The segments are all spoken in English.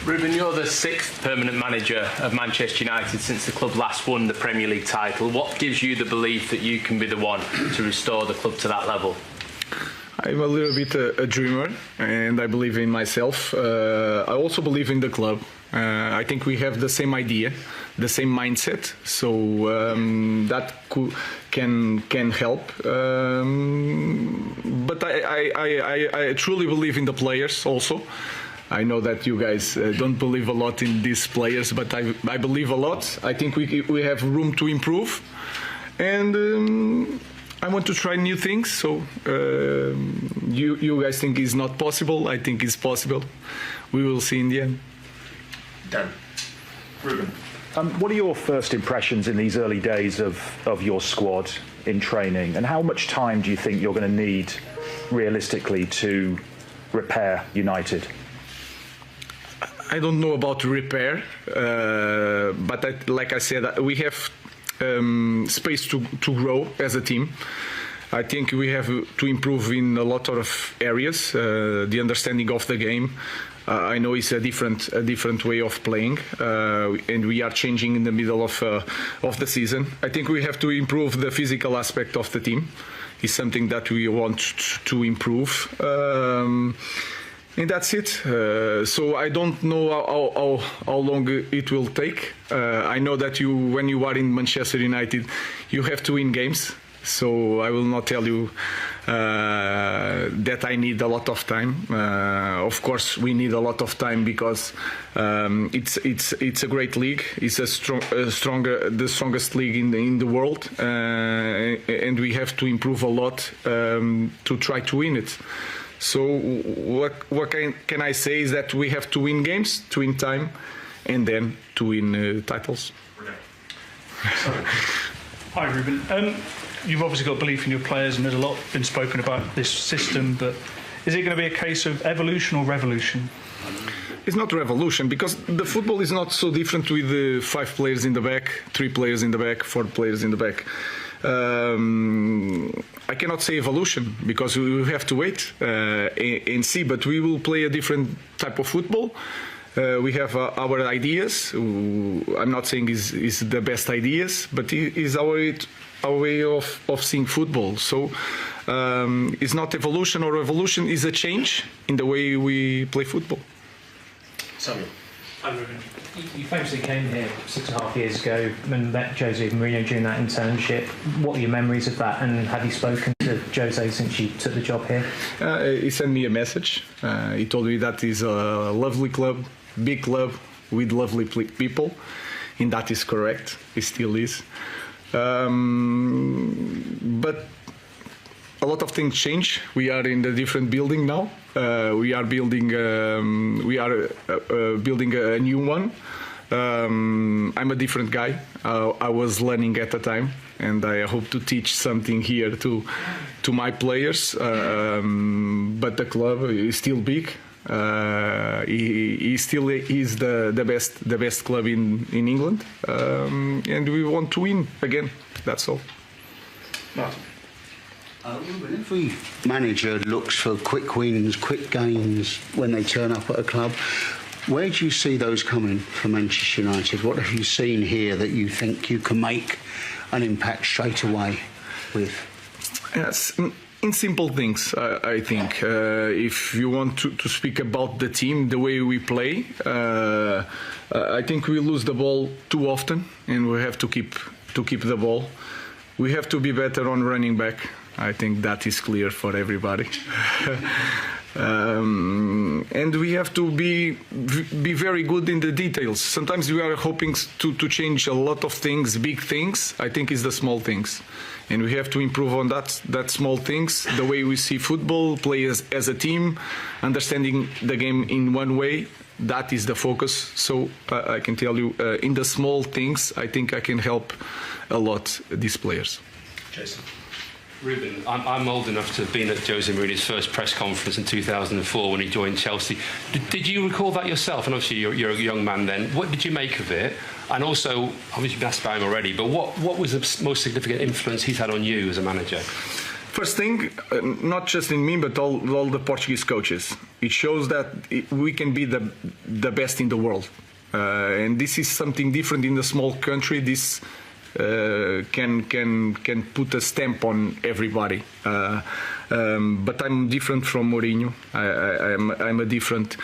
Ruben, you're the sixth permanent manager of Manchester United since the club last won the Premier League title. What gives you the belief that you can be the one to restore the club to that level? I'm a little bit a dreamer, and I believe in myself. I also believe in the club. I think we have the same idea, the same mindset, so that can help. But I truly believe in the players also. I know that you guys don't believe a lot in these players, but I believe a lot. I think we have room to improve, and I want to try new things. So you guys think it's not possible. I think it's possible. We will see in the end. Dan. Ruben. What are your first impressions in these early days of your squad in training, and how much time do you think you're going to need realistically to repair United? I don't know about repair, but like I said, we have space to grow as a team. I think we have to improve in a lot of areas. The understanding of the game. I know it's a different way of playing, and we are changing in the middle of the season. I think we have to improve the physical aspect of the team. It's something that we want to improve. And that's it. So I don't know how long it will take. I know that when you are in Manchester United, you have to win games. So I will not tell you that I need a lot of time. Of course, we need a lot of time because it's a great league. It's the strongest league in the world, and we have to improve a lot to try to win it. So what can I say is that we have to win games, to win time, and then to win titles. Hi, Ruben. You've obviously got belief in your players, and there's a lot been spoken about this system, but is it going to be a case of evolution or revolution? It's not revolution, because the football is not so different with the 5 players in the back, 3 players in the back, 4 players in the back. I cannot say evolution because we have to wait and see, but we will play a different type of football. We have our ideas. I'm not saying is the best ideas, but it is our way of seeing football. So it's not evolution or revolution, it's a change in the way we play football. Samuel. You famously came here 6.5 years ago and met Jose Mourinho during that internship. What are your memories of that, and have you spoken to Jose since you took the job here? He sent me a message. He told me that it's a lovely club, big club with lovely people, and that is correct. It still is. But a lot of things change. We are in a different building now. We are building a new one. I'm a different guy. I was learning at the time, and I hope to teach something here to my players. But the club is still big. He still is the best club in England, and we want to win again. That's all. Martin. Every manager looks for quick wins, quick gains when they turn up at a club. Where do you see those coming for Manchester United? What have you seen here that you think you can make an impact straight away with? Yes, in simple things, I think. If you want to speak about the team, the way we play, I think we lose the ball too often, and we have to keep the ball. We have to be better on running back. I think that is clear for everybody. And we have to be very good in the details. Sometimes we are hoping to change a lot of things, big things. I think it's the small things, and we have to improve on that small things. The way we see football, play as a team, understanding the game in one way. That is the focus. So I can tell you, in the small things, I think I can help a lot these players. Jason. Ruben, I'm old enough to have been at Jose Mourinho's first press conference in 2004 when he joined Chelsea. Did you recall that yourself? And obviously you're a young man then. What did you make of it? And also, obviously you've asked about him already, but what was the most significant influence he's had on you as a manager? First thing, not just in me, but all the Portuguese coaches. It shows that we can be the best in the world. And this is something different in a small country. This can put a stamp on everybody. But I'm different from Mourinho. I'm a different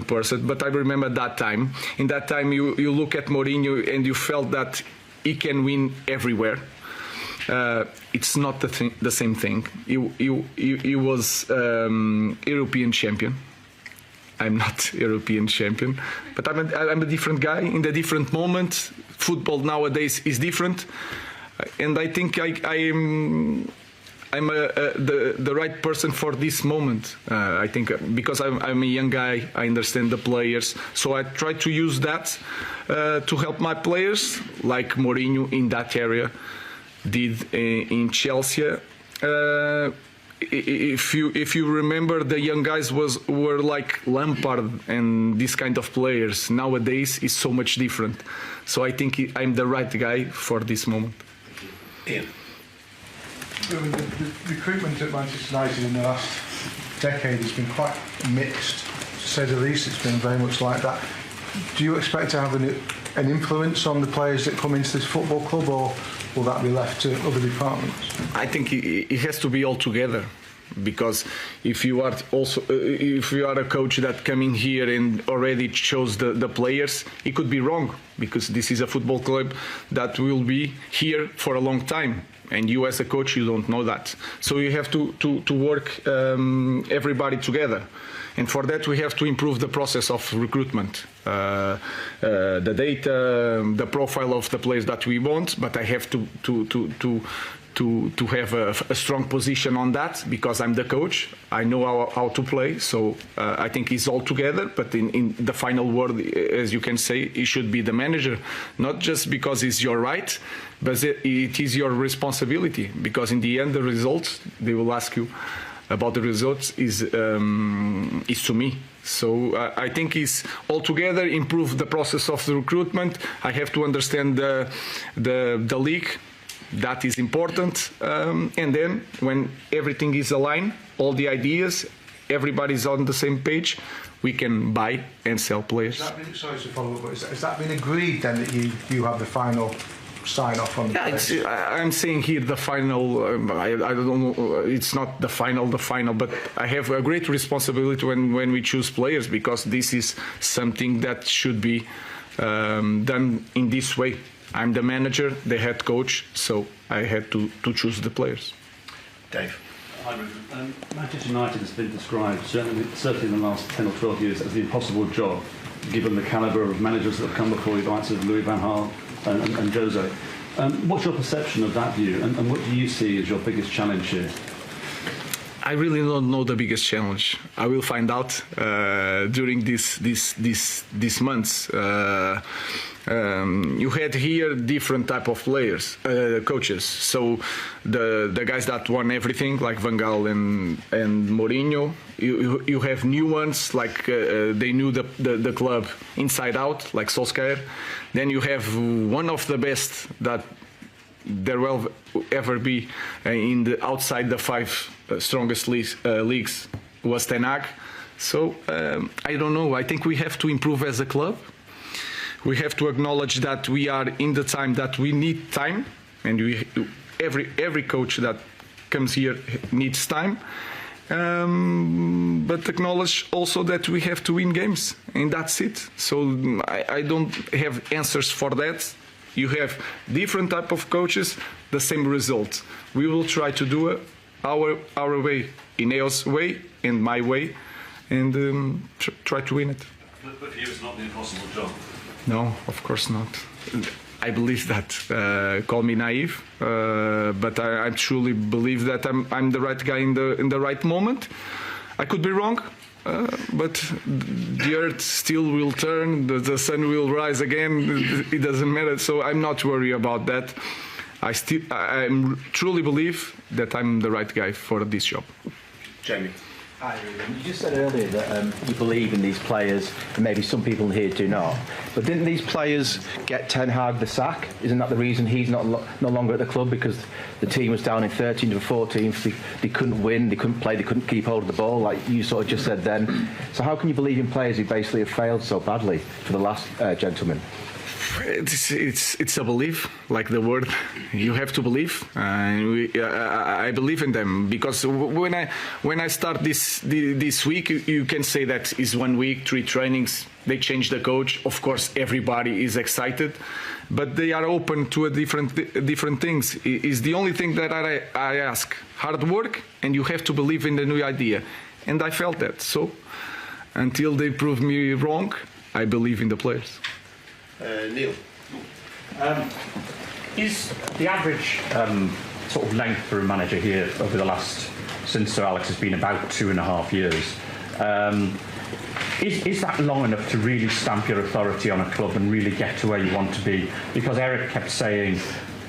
person. But I remember that time. In that time, you look at Mourinho and you felt that he can win everywhere. It's not the same thing. He was European champion. I'm not European champion, but I'm a different guy in a different moment. Football nowadays is different, and I think I'm the right person for this moment. I think because I'm a young guy, I understand the players, so I try to use that to help my players, like Mourinho in that area did in Chelsea. If you remember, the young guys were like Lampard and this kind of players. Nowadays is so much different. So I think I'm the right guy for this moment. Ian. The recruitment at Manchester United in the last decade has been quite mixed, to say the least. It's been very much like that. Do you expect to have an influence on the players that come into this football club, or will that be left to other departments? I think it has to be all together, because if you are a coach that coming here and already chose the players, it could be wrong, because this is a football club that will be here for a long time. And you as a coach, you don't know that. So you have to work everybody together. And for that, we have to improve the process of recruitment, the data, the profile of the players that we want. But I have to have a strong position on that, because I'm the coach. I know how to play. So I think it's all together. But in the final word, as you can say, it should be the manager, not just because it's your right, but it is your responsibility. Because in the end, the results, they will ask you about the results is to me. So I think it's all together, improve the process of the recruitment. I have to understand the league. That is important. And then when everything is aligned, all the ideas, everybody's on the same page, we can buy and sell players. Sorry to follow up, but has that been agreed then, that you have the final sign off on the players? I'm saying here the final. I don't know. It's not the final, but I have a great responsibility when we choose players, because this is something that should be done in this way. I'm the manager, the head coach, so I had to choose the players. Dave. Hi, Ruben. Manchester United has been described, certainly in the last 10 or 12 years, as the impossible job, given the calibre of managers that have come before you, the likes of Louis van Gaal and Jose. What's your perception of that view, and what do you see as your biggest challenge here? I really don't know the biggest challenge. I will find out during these months. You had here different type of players, coaches. So the guys that won everything, like Van Gaal and Mourinho. You have new ones, like they knew the club inside out, like Solskjaer. Then you have one of the best that there will ever be in the outside the five strongest leagues was Ten Hag. So I don't know. I think we have to improve as a club. We have to acknowledge that we are in the time that we need time, and every coach that comes here needs time. But acknowledge also that we have to win games, and that's it. So I don't have answers for that. You have different type of coaches, the same result. We will try to do it our way, Ineos' way and my way, and try to win it. But for you, it's not the impossible job. No, of course not. I believe that. Call me naive, but I truly believe that I'm the right guy in the right moment. I could be wrong, but the earth still will turn, the sun will rise again. It doesn't matter. So I'm not worried about that. I truly believe that I'm the right guy for this job. Jamie. Hi, Ruben. You just said earlier that you believe in these players, and maybe some people here do not. But didn't these players get Ten Hag the sack? Isn't that the reason he's no longer at the club? Because the team was down in 13th or 14th. They couldn't win, they couldn't play, they couldn't keep hold of the ball, like you sort of just said then. So how can you believe in players who basically have failed so badly for the last gentleman? It's a belief, like the word. You have to believe, and I believe in them, because when I start this week, you can say that is 1 week, 3 trainings. They change the coach. Of course, everybody is excited, but they are open to a different things. Is the only thing that I ask: hard work, and you have to believe in the new idea. And I felt that. So until they prove me wrong, I believe in the players. Neil. Is the average sort of length for a manager here over the last, since Sir Alex has been, about 2.5 years? Is that long enough to really stamp your authority on a club and really get to where you want to be? Because Eric kept saying,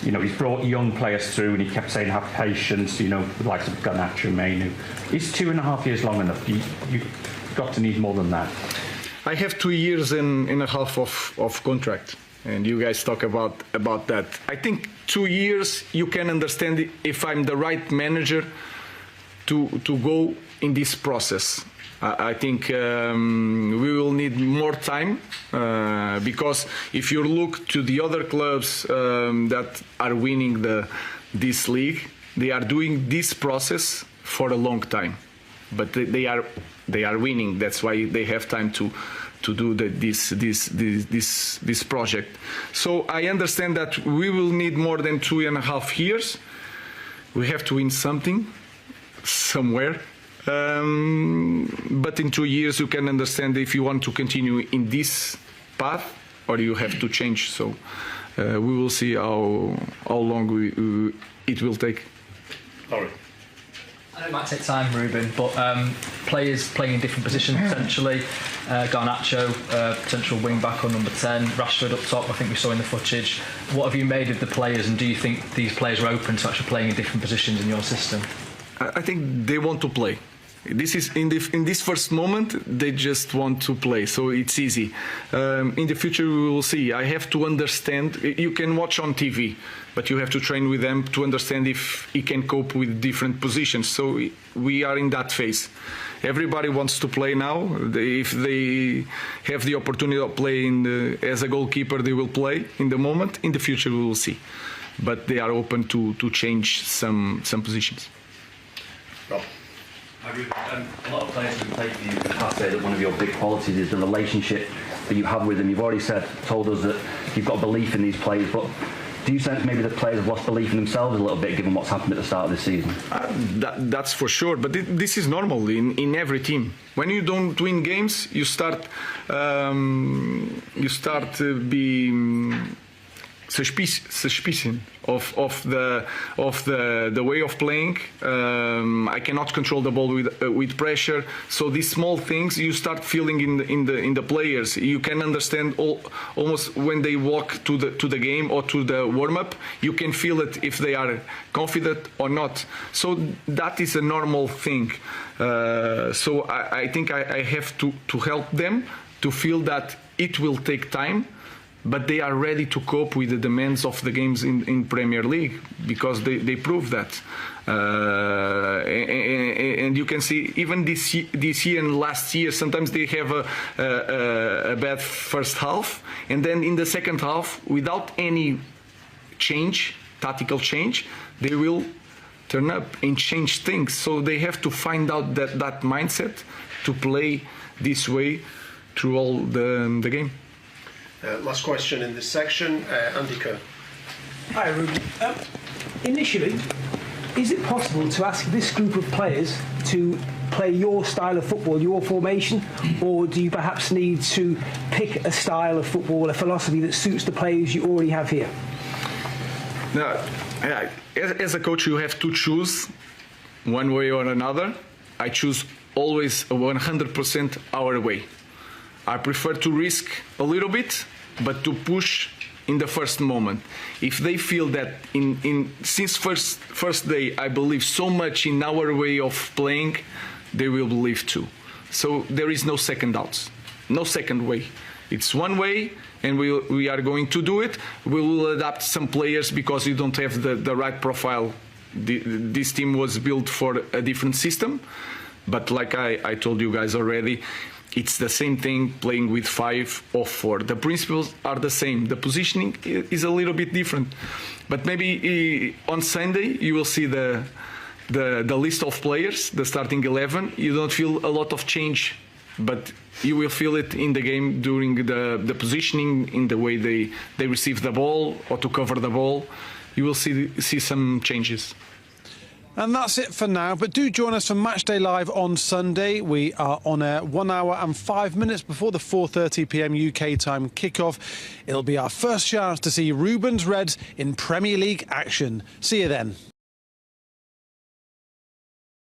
you know, he's brought young players through, and he kept saying have patience, you know, the likes of Garnacho, Mainu. Is 2.5 years long enough? You've got to need more than that. I have 2 years and a half of contract, and you guys talk about that. I think 2 years you can understand if I'm the right manager to go in this process. I think we will need more time, because if you look to the other clubs that are winning this league, they are doing this process for a long time, but they are winning. That's why they have time to do this project. So I understand that we will need more than 2.5 years. We have to win something somewhere. But in 2 years you can understand if you want to continue in this path or you have to change. So we will see how long it will take. Laurie. I know it might take time, Ruben, but players playing in different positions potentially. Garnacho, potential wing back on number 10. Rashford up top, I think we saw in the footage. What have you made of the players, and do you think these players are open to actually playing in different positions in your system? I think they want to play. This is in this first moment they just want to play, so it's easy. In the future we will see. I have to understand. You can watch on TV, but you have to train with them to understand if he can cope with different positions. So we are in that phase. Everybody wants to play now. If they have the opportunity of playing as a goalkeeper, they will play in the moment. In the future we will see, but they are open to change some positions. Rob. A lot of players who played for you in the past say that one of your big qualities is the relationship that you have with them. You've already told us that you've got belief in these players, but do you sense maybe the players have lost belief in themselves a little bit given what's happened at the start of this season? That's for sure, but this is normal in every team. When you don't win games, you start to be suspicion of the way of playing. I cannot control the ball with pressure. So these small things you start feeling in the players. You can understand almost when they walk to the game or to the warm up. You can feel it if they are confident or not. So that is a normal thing. So I think I have to help them to feel that it will take time, but they are ready to cope with the demands of the games in Premier League, because they prove that. And you can see even this year and last year, sometimes they have a bad first half, and then in the second half, without any tactical change, they will turn up and change things. So they have to find out that mindset to play this way through all the game. Last question in this section, Andy Kerr. Hi, Ruben. Initially, is it possible to ask this group of players to play your style of football, your formation, or do you perhaps need to pick a style of football, a philosophy that suits the players you already have here? Now, as a coach, you have to choose one way or another. I choose always 100% our way. I prefer to risk a little bit, but to push in the first moment. If they feel that since first day I believe so much in our way of playing, they will believe too. So there is no second doubts, no second way. It's one way, and we are going to do it. We will adapt some players because you don't have the right profile. This team was built for a different system, but like I told you guys already, it's the same thing playing with 5 or 4. The principles are the same. The positioning is a little bit different. But maybe on Sunday you will see the list of players, the starting 11. You don't feel a lot of change, but you will feel it in the game during the positioning, in the way they receive the ball or to cover the ball. You will see some changes. And that's it for now, but do join us for Matchday Live on Sunday. We are on air 1 hour and 5 minutes before the 4:30 p.m. UK time kickoff. It'll be our first chance to see Ruben's Reds in Premier League action. See you then.